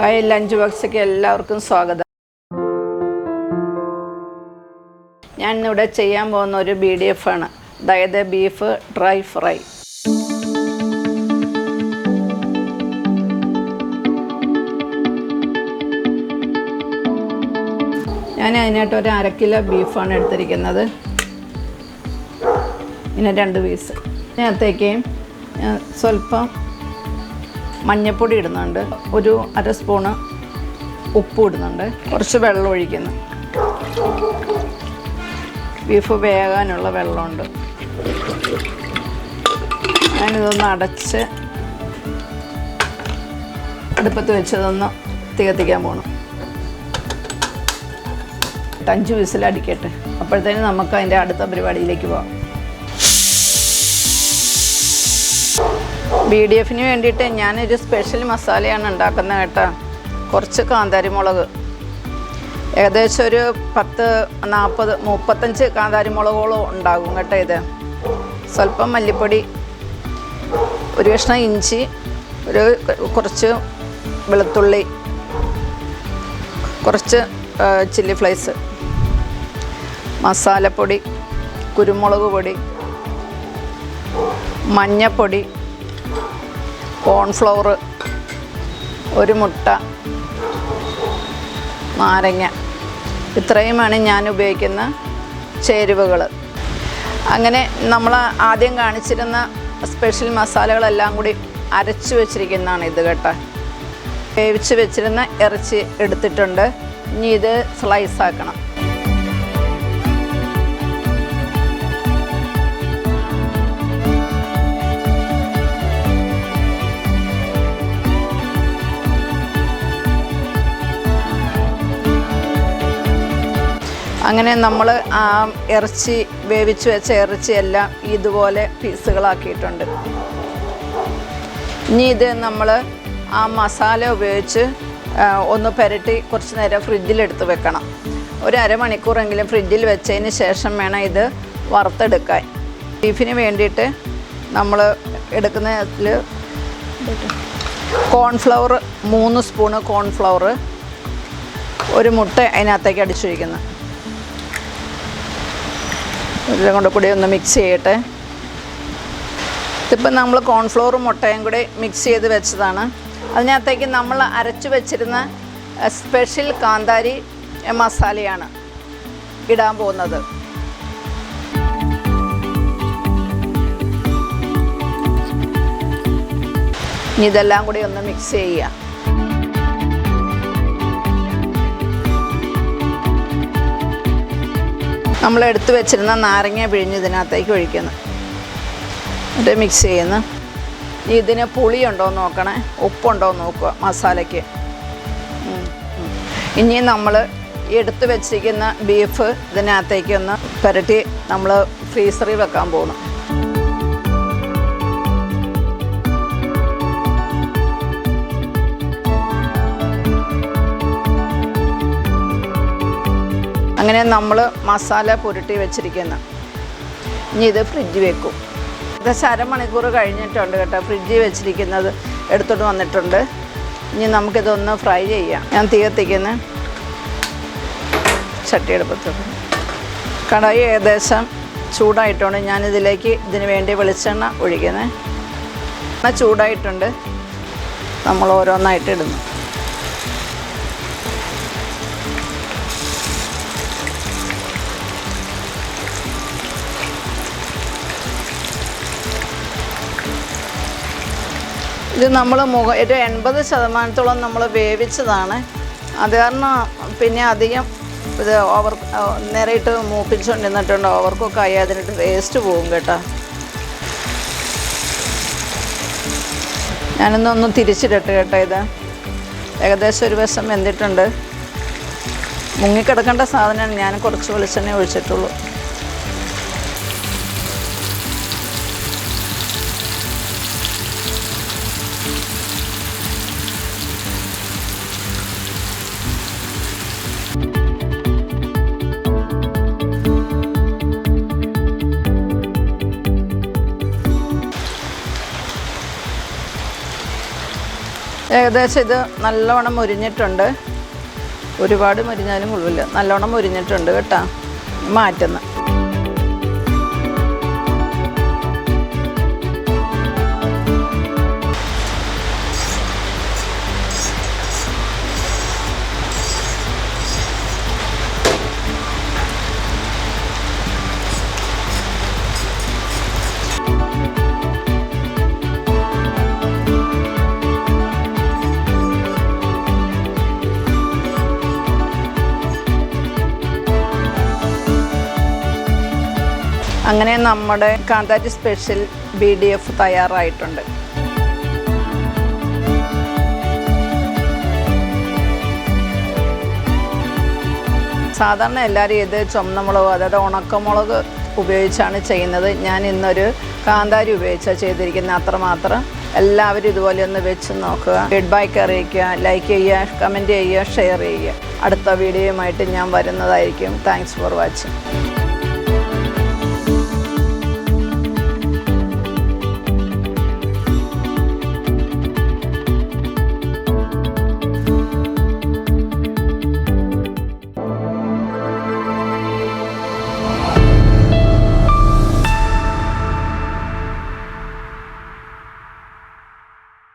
Hi lunch ബോക്സിലേക്ക് എല്ലാവർക്കും സ്വാഗതം. ഞാൻ ഇന്നിവിടെ ചെയ്യാൻ പോകുന്ന ഒരു BDF ആണ്, അതായത് ബീഫ് ഡ്രൈ ഫ്രൈ. ഞാൻ അതിനായിട്ട് ഒരു 1/2 കിലോ ബീഫാണ് എടുത്തിരിക്കുന്നത്. പിന്നെ 2 പീസ്. ഇതിനകത്തേക്ക് സ്വല്പം മഞ്ഞൾപ്പൊടി ഇടുന്നുണ്ട്, ഒരു 1/2 സ്പൂണ് ഉപ്പ് ഇടുന്നുണ്ട്, കുറച്ച് വെള്ളം ഒഴിക്കുന്നു. ബീഫ് വേകാനുള്ള വെള്ളമുണ്ട്. ഞാനിതൊന്ന് അടച്ച് അടുപ്പത്ത് വെച്ചതൊന്ന് കത്തിക്കാൻ പോകണം. 5 വിസിലടിക്കട്ടെ, അപ്പോഴത്തേനും നമുക്ക് അതിൻ്റെ അടുത്ത പരിപാടിയിലേക്ക് പോകാം. BDFന് വേണ്ടിയിട്ട് ഞാനൊരു സ്പെഷ്യൽ മസാലയാണ് ഉണ്ടാക്കുന്നത് കേട്ടോ. കുറച്ച് കാന്താരിമുളക്, ഏകദേശം ഒരു 10, 40, 35 കാന്താരിമുളകോളം ഉണ്ടാകും കേട്ടോ. ഇത് സ്വല്പം മല്ലിപ്പൊടി, ഒരു കഷ്ണം ഇഞ്ചി, കുറച്ച് വെളുത്തുള്ളി, കുറച്ച് ചില്ലി ഫ്ലേക്സ്, മസാലപ്പൊടി, കുരുമുളക് പൊടി, മഞ്ഞൾപ്പൊടി, കോൺഫ്ലവർ, ഒരു മുട്ട, നാരങ്ങ. ഇത്രയുമാണ് ഞാൻ ഉപയോഗിക്കുന്ന ചേരുവകൾ. അങ്ങനെ നമ്മൾ ആദ്യം കാണിച്ചിരുന്ന സ്പെഷ്യൽ മസാലകളെല്ലാം കൂടി അരച്ച് വെച്ചിരിക്കുന്നതാണ് ഇത് കേട്ടോ. വേവിച്ച് വെച്ചിരുന്ന ഇറച്ചി എടുത്തിട്ടുണ്ട്. ഇനി ഇത് സ്ലൈസ് ആക്കണം. അങ്ങനെ നമ്മൾ ആ ഇറച്ചി, വേവിച്ച് വെച്ച ഇറച്ചിയെല്ലാം ഇതുപോലെ പീസുകളാക്കിയിട്ടുണ്ട്. ഇനി ഇത് നമ്മൾ ആ മസാല ഉപയോഗിച്ച് ഒന്ന് പുരട്ടി കുറച്ച് നേരം ഫ്രിഡ്ജിലെടുത്ത് വെക്കണം. ഒരു അരമണിക്കൂറെങ്കിലും ഫ്രിഡ്ജിൽ വെച്ചതിന് ശേഷം വേണം ഇത് വറുത്തെടുക്കാൻ. ബീഫിന് വേണ്ടിയിട്ട് നമ്മൾ എടുക്കുന്നതിൽ കോൺഫ്ലവർ 3 സ്പൂണ് കോൺഫ്ലവർ, ഒരു മുട്ട അതിനകത്തേക്ക് അടിച്ചൊഴിക്കുന്നു. എല്ലാം കൊണ്ട് കൂടി ഒന്ന് മിക്സ് ചെയ്യട്ടെ. ഇതിപ്പം നമ്മൾ കോൺഫ്ലവറും മുട്ടയും കൂടി മിക്സ് ചെയ്ത് വെച്ചതാണ്. അതിനകത്തേക്ക് നമ്മൾ അരച്ച് വെച്ചിരുന്ന സ്പെഷ്യൽ കാന്താരി മസാലയാണ് ഇടാൻ പോകുന്നത്. ഇതെല്ലാം കൂടി ഒന്ന് മിക്സ് ചെയ്യുക. നമ്മൾ എടുത്തു വെച്ചിരുന്ന നാരങ്ങ പിഴിഞ്ഞ് ഇതിനകത്തേക്ക് ഒഴിക്കുന്നു. എന്നിട്ട് മിക്സ് ചെയ്യുന്നു. ഇതിന് പുളിയുണ്ടോ എന്ന് നോക്കണേ, ഉപ്പുണ്ടോ എന്ന് നോക്കുക മസാലയ്ക്ക്. ഇനി നമ്മൾ എടുത്തു വെച്ചിരിക്കുന്ന ബീഫ് ഇതിനകത്തേക്ക് ഒന്ന് പുരട്ടി നമ്മൾ ഫ്രീസറിൽ വെക്കാൻ പോകണം. അങ്ങനെ നമ്മൾ മസാല പുരട്ടി വെച്ചിരിക്കുന്നു. ഇനി ഇത് ഫ്രിഡ്ജിൽ വെക്കും. ഏകദേശം അരമണിക്കൂർ കഴിഞ്ഞിട്ടുണ്ട് കേട്ടോ. ഫ്രിഡ്ജിൽ വെച്ചിരിക്കുന്നത് എടുത്തോട്ട് വന്നിട്ടുണ്ട്. ഇനി നമുക്കിതൊന്ന് ഫ്രൈ ചെയ്യാം. ഞാൻ തീ കത്തിക്കുന്ന ചട്ടിയെടുപ്പത്തോട്ട്. കടായി ഏകദേശം ചൂടായിട്ടുണ്ട്. ഞാനിതിലേക്ക് ഇതിന് വേണ്ടി വെളിച്ചെണ്ണ ഒഴിക്കുന്നത്. ചൂടായിട്ടുണ്ട്. നമ്മൾ ഓരോന്നായിട്ട് ഇടുന്നു. ഇത് നമ്മൾ ഒരു 80% നമ്മൾ വേവിച്ചതാണ്. അത് കാരണം പിന്നെ അധികം ഇത് നേരിട്ട് മൂപ്പിച്ചുകൊണ്ടിരുന്നിട്ടുണ്ട്. അവർക്കൊക്കെ ആയി അതിനിട്ട് വേസ്റ്റ് പോകും കേട്ടോ. ഞാനിന്നൊന്ന് തിരിച്ചിടട്ടെ കേട്ടോ. ഇത് ഏകദേശം ഒരു വശം വെന്തിട്ടുണ്ട്. മുങ്ങിക്കിടക്കേണ്ട സാധനമാണ്. ഞാൻ കുറച്ച് വെളിച്ചെണ്ണ ഒഴിച്ചിട്ടുള്ളൂ. ഏകദേശം ഇത് നല്ലവണ്ണം മുരിഞ്ഞിട്ടുണ്ട്. ഒരുപാട് മുരിഞ്ഞാലും കുഴപ്പമില്ല. നല്ലവണ്ണം മുരിഞ്ഞിട്ടുണ്ട് കേട്ടോ. മാറ്റുന്ന അങ്ങനെ നമ്മുടെ കാന്താരി സ്പെഷ്യൽ BDF തയ്യാറായിട്ടുണ്ട്. സാധാരണ എല്ലാവരും ഇത് ചുവന്ന മുളക്, അതായത് ഉണക്കമുളക് ഉപയോഗിച്ചാണ് ചെയ്യുന്നത്. ഞാൻ ഇന്നൊരു കാന്താരി ഉപയോഗിച്ചാണ് ചെയ്തിരിക്കുന്നത്. അത്രമാത്രം എല്ലാവരും ഇതുപോലെ ഒന്ന് വെച്ച് നോക്കുക. ഫീഡ്ബാക്ക് അറിയിക്കുക, ലൈക്ക് ചെയ്യുക, കമൻറ്റ് ചെയ്യുക, ഷെയർ ചെയ്യുക. അടുത്ത വീഡിയോയുമായിട്ട് ഞാൻ വരുന്നതായിരിക്കും. Thanks for watching.